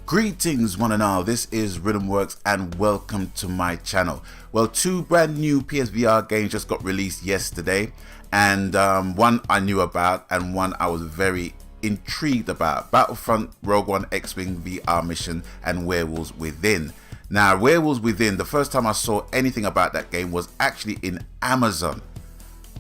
Greetings one and all, this is Rhythmworks and welcome to my channel. Well, two brand new PSVR games just got released yesterday, and one I knew about and one I was very intrigued about. Battlefront Rogue One X-Wing VR mission and Werewolves Within. Now, Werewolves Within, the first time I saw anything about that game was actually in Amazon,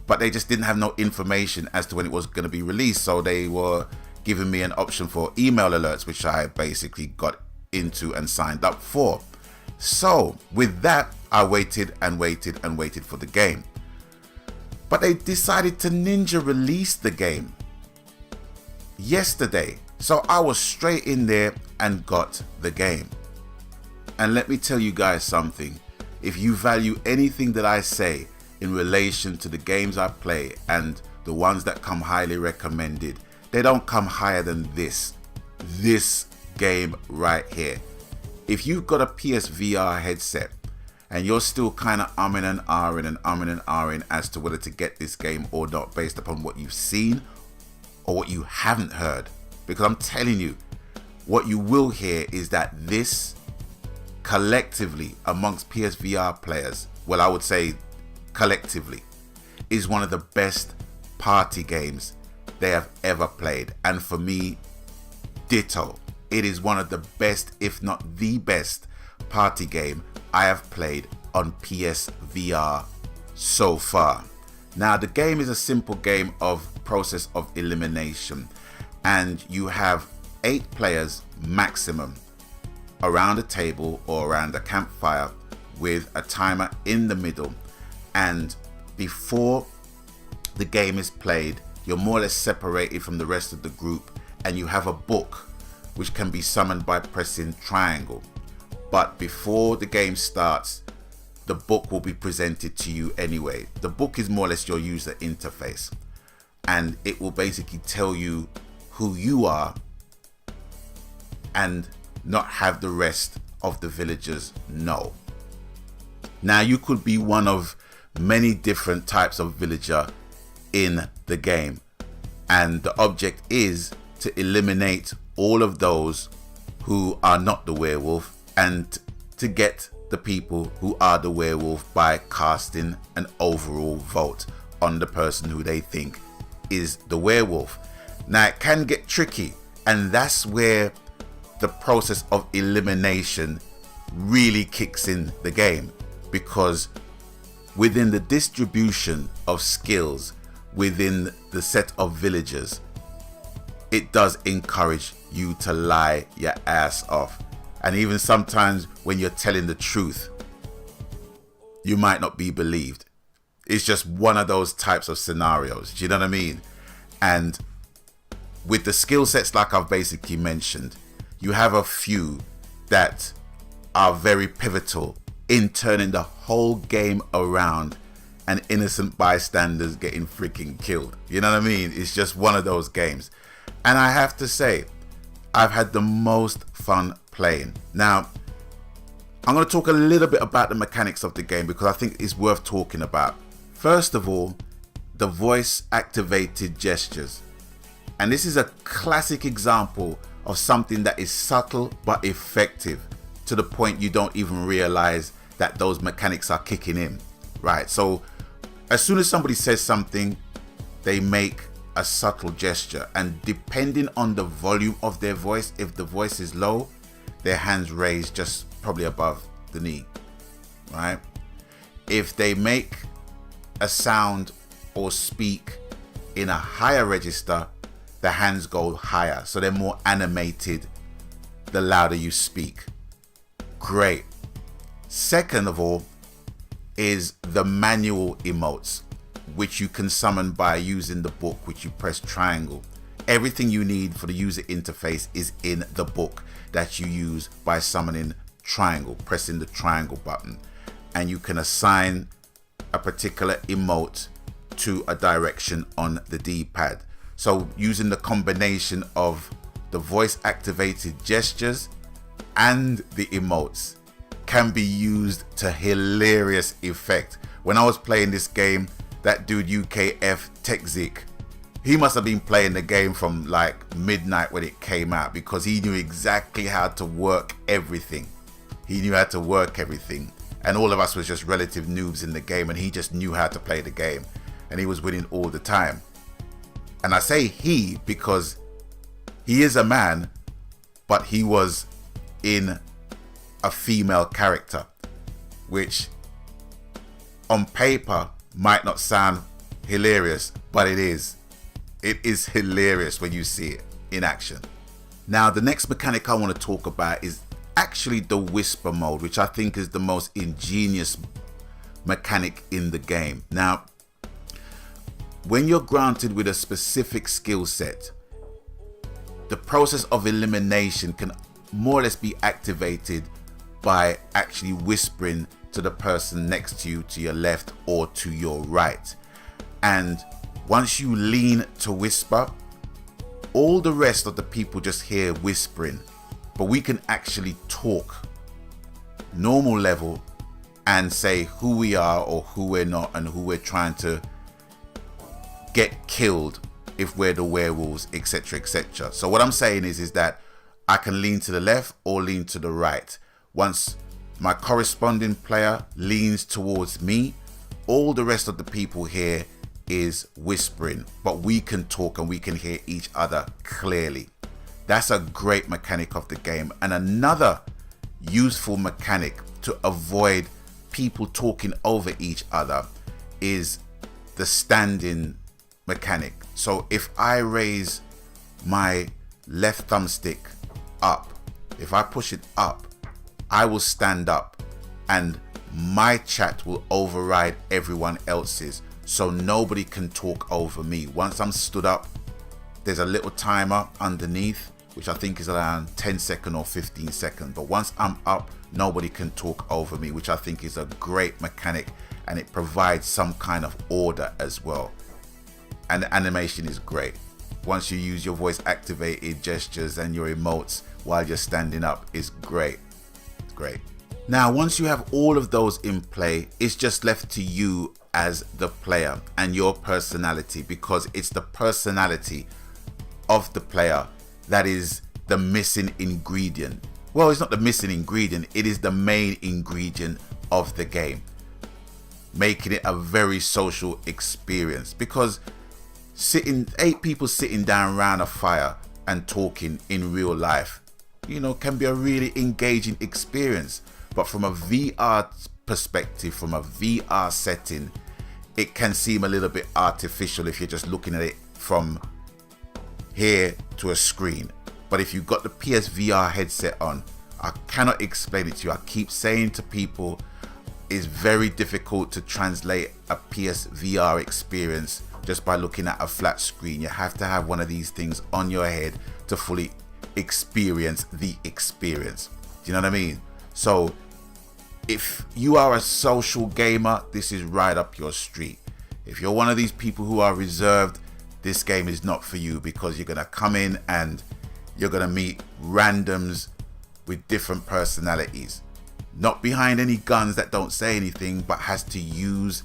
but they just didn't have no information as to when it was going to be released, so they were giving me an option for email alerts, which I basically got into and signed up for. So with that, I waited and waited and waited for the game, but they decided to ninja release the game yesterday, so I was straight in there and got the game. And let me tell you guys something, if you value anything that I say in relation to the games I play and the ones that come highly recommended, they don't come higher than this game right here. If you've got a PSVR headset and you're still kind of umming and ahhing as to whether to get this game or not based upon what you've seen or what you haven't heard, because I'm telling you, what you will hear is that this collectively amongst PSVR players, well, I would say collectively, is one of the best party games they have ever played. And for me, ditto, it is one of the best, if not the best, party game I have played on PSVR so far. Now, the game is a simple game of process of elimination, and you have 8 players maximum around a table or around a campfire with a timer in the middle, and before the game is played, you're more or less separated from the rest of the group, and you have a book which can be summoned by pressing triangle. But before the game starts, the book will be presented to you anyway. The book is more or less your user interface, and it will basically tell you who you are and not have the rest of the villagers know. Now, you could be one of many different types of villager in the game, and the object is to eliminate all of those who are not the werewolf and to get the people who are the werewolf by casting an overall vote on the person who they think is the werewolf. Now, it can get tricky, and that's where the process of elimination really kicks in the game, because within the distribution of skills within the set of villagers, it does encourage you to lie your ass off. And even sometimes when you're telling the truth, you might not be believed. It's just one of those types of scenarios, do you know what I mean? And with the skill sets like I've basically mentioned, you have a few that are very pivotal in turning the whole game around and innocent bystanders getting freaking killed. You know what I mean? It's just one of those games. And I have to say, I've had the most fun playing. Now, I'm going to talk a little bit about the mechanics of the game because I think it's worth talking about. First of all, the voice activated gestures. And this is a classic example of something that is subtle but effective to the point you don't even realize that those mechanics are kicking in, right? So as soon as somebody says something, they make a subtle gesture, and depending on the volume of their voice, if the voice is low, their hands raised just probably above the knee, right? If they make a sound or speak in a higher register, the hands go higher, so they're more animated the louder you speak. Great. Second of all is the manual emotes, which you can summon by using the book, which you press triangle. Everything you need for the user interface is in the book that you use by summoning triangle, pressing the triangle button, and you can assign a particular emote to a direction on the D-pad. So using the combination of the voice activated gestures and the emotes can be used to hilarious effect. When I was playing this game, that dude UKF Techzik, he must have been playing the game from like midnight when it came out, because he knew exactly how to work everything. He knew how to work everything. And all of us was just relative noobs in the game, and he just knew how to play the game. And he was winning all the time. And I say he because he is a man, but he was in a female character, which on paper might not sound hilarious, but it is. It is hilarious when you see it in action. Now, the next mechanic I want to talk about is actually the whisper mode, which I think is the most ingenious mechanic in the game. Now, when you're granted with a specific skill set, the process of elimination can more or less be activated by actually whispering to the person next to you, to your left or to your right. And once you lean to whisper, all the rest of the people just hear whispering, but we can actually talk normal level and say who we are or who we're not, and who we're trying to get killed if we're the werewolves, etc, etc. So what I'm saying is that I can lean to the left or lean to the right. Once my corresponding player leans towards me, all the rest of the people here is whispering, but we can talk and we can hear each other clearly. That's a great mechanic of the game. And another useful mechanic to avoid people talking over each other is the standing mechanic. So if I raise my left thumbstick up, if I push it up, I will stand up and my chat will override everyone else's, so nobody can talk over me. Once I'm stood up, there's a little timer underneath, which I think is around 10 seconds or 15 seconds. But once I'm up, nobody can talk over me, which I think is a great mechanic, and it provides some kind of order as well. And the animation is great. Once you use your voice activated gestures and your emotes while you're standing up, is great. It's great. Now, once you have all of those in play, it's just left to you as the player and your personality, because it's the personality of the player that is the missing ingredient. Well, it's not the missing ingredient, it is the main ingredient of the game, making it a very social experience. Because 8 people sitting down around a fire and talking in real life, you know, can be a really engaging experience. But from a VR perspective, from a VR setting, it can seem a little bit artificial if you're just looking at it from here to a screen. But if you've got the PSVR headset on, I cannot explain it to you. I keep saying to people, it's very difficult to translate a PSVR experience just by looking at a flat screen. You have to have one of these things on your head to fully experience the experience. Do you know what I mean? So if you are a social gamer, this is right up your street. If you're one of these people who are reserved, this game is not for you, because you're going to come in and you're going to meet randoms with different personalities, not behind any guns that don't say anything, but has to use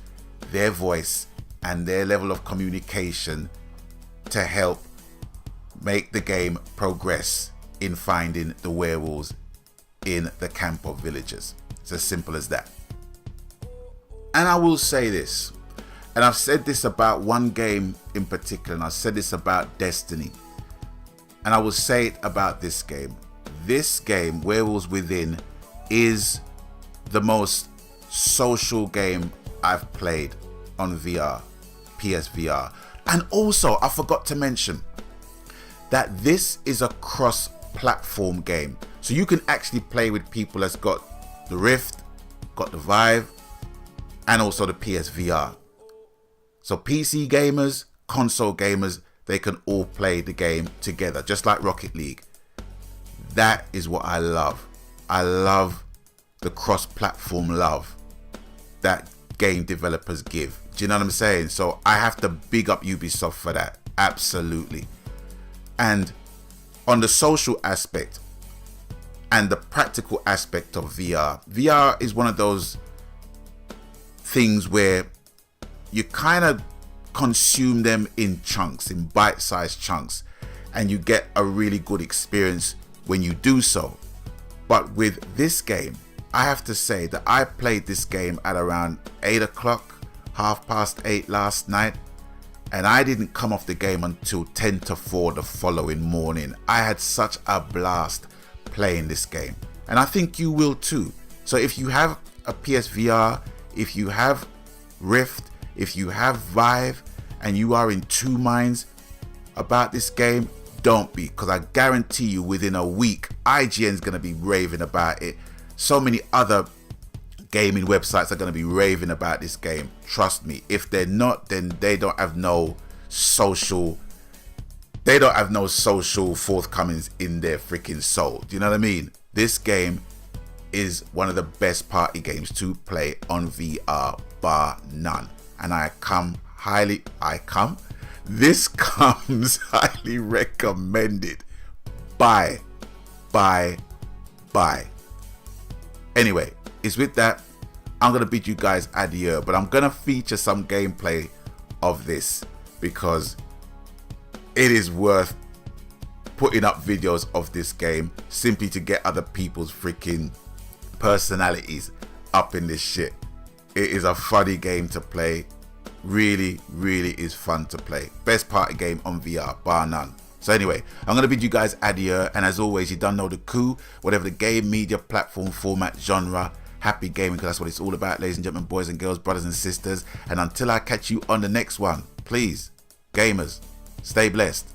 their voice and their level of communication to help make the game progress in finding the werewolves in the camp of villagers. It's as simple as that. And I will say this, and I've said this about one game in particular, and I've said this about Destiny, and I will say it about this game. This game, Werewolves Within, is the most social game I've played on VR, PSVR. And also, I forgot to mention that this is a cross-platform game. So you can actually play with people that's got the Rift, got the Vive, and also the PSVR. So PC gamers, console gamers, they can all play the game together, just like Rocket League. That is what I love. I love the cross-platform love that game developers give. Do you know what I'm saying? So I have to big up Ubisoft for that. Absolutely. And on the social aspect and the practical aspect of VR, is one of those things where you kind of consume them in chunks, in bite-sized chunks, and you get a really good experience when you do so. But with this game, I have to say that I played this game at around 8 o'clock, 8:30 last night, and I didn't come off the game until 10 to 4 the following morning. I had such a blast playing this game, and I think you will too. So if you have a PSVR, if you have Rift, if you have Vive, and you are in two minds about this game, don't be, because I guarantee you within a week, IGN's going to be raving about it. So many other gaming websites are going to be raving about this game. Trust me. If they're not, then they don't have no social forthcomings in their freaking soul. Do you know what I mean? This game is one of the best party games to play on VR, bar none. And this comes highly recommended. Bye. Anyway, it's with that, I'm going to bid you guys adieu, but I'm going to feature some gameplay of this because it is worth putting up videos of this game simply to get other people's freaking personalities up in this shit. It is a funny game to play. Really is fun to play. Best party game on VR, bar none. So anyway, I'm going to bid you guys adieu, and as always, you don't know the coup, whatever the game, media, platform, format, genre, happy gaming, because that's what it's all about, ladies and gentlemen, boys and girls, brothers and sisters. And until I catch you on the next one, please, gamers, stay blessed.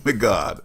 My God.